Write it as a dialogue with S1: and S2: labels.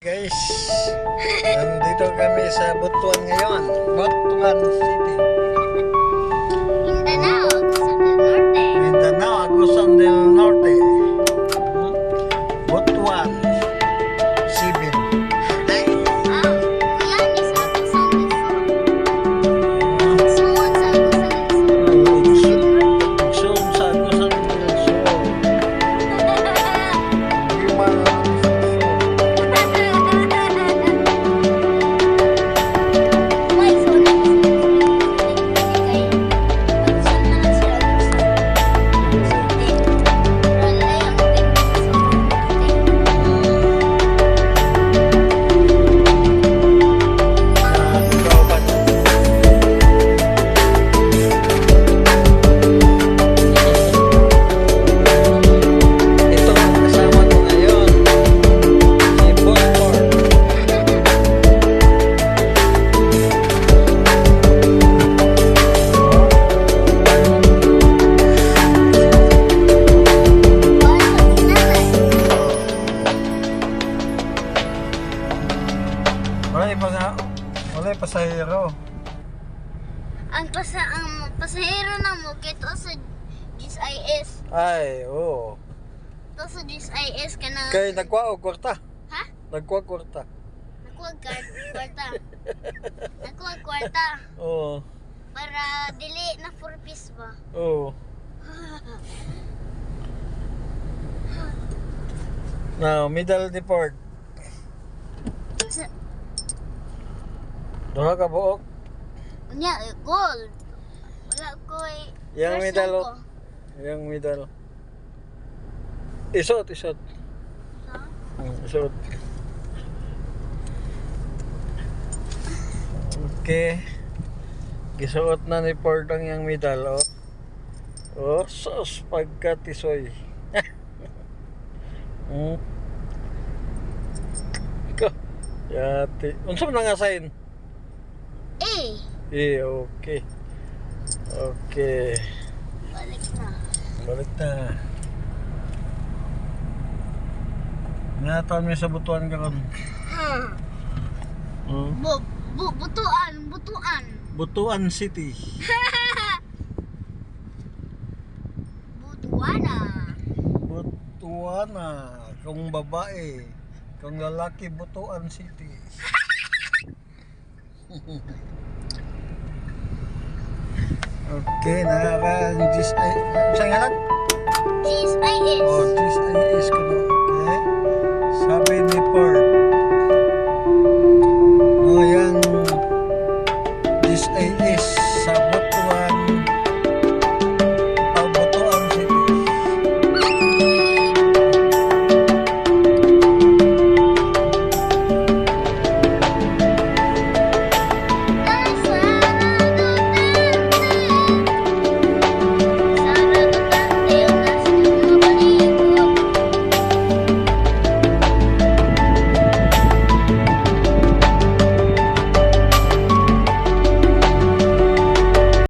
S1: Guys, nandito kami sa Butuan ngayon, Butuan City.
S2: Mindanao, Agusan del Norte.
S1: Mindanao, Agusan del Norte. Butuan, Sibin.
S2: Yan is Agusan del Sur. Sumunod sa Agusan del Sur.
S1: Soon sa Agusan del Sur. Human
S2: May zona kay Agusan na lang sila Agusan. Pero layang
S1: Ito ang kasama ko ngayon, si Bosfor. Wala pasahero.
S2: ang pasahero na mo kito sa GIS.
S1: Ay, oo.
S2: To sa GIS ka na.
S1: Kay nagkuha og kwarta.
S2: Ha?
S1: Nagkuha kwarta.
S2: Nakuha kwarta. Nakuha kwarta.
S1: Oo.
S2: Para dili na 4 piece ba?
S1: Oo. Now, middle deport.
S2: Sa
S1: Duha ka buok.
S2: nya gold. Wala ko
S1: Yang middle. Yang middle. Isot.
S2: Ha?
S1: Isot. Okay. Gisuot na ni Ford ang yang middle, oh. Oh, sos pagkatisoy. Ko. Yati. Unsa man nga sign? Okay. Okay.
S2: Balik na.
S1: Balik na. Nataon mi sa Butuan karon.
S2: Butuan.
S1: Butuan City.
S2: Butuana.
S1: Butuana, kung babae, kung lalaki, Butuan City. Okay, nakaka-GIS. Saan nga lang?
S2: GIS.
S1: Oh, GIS ko na.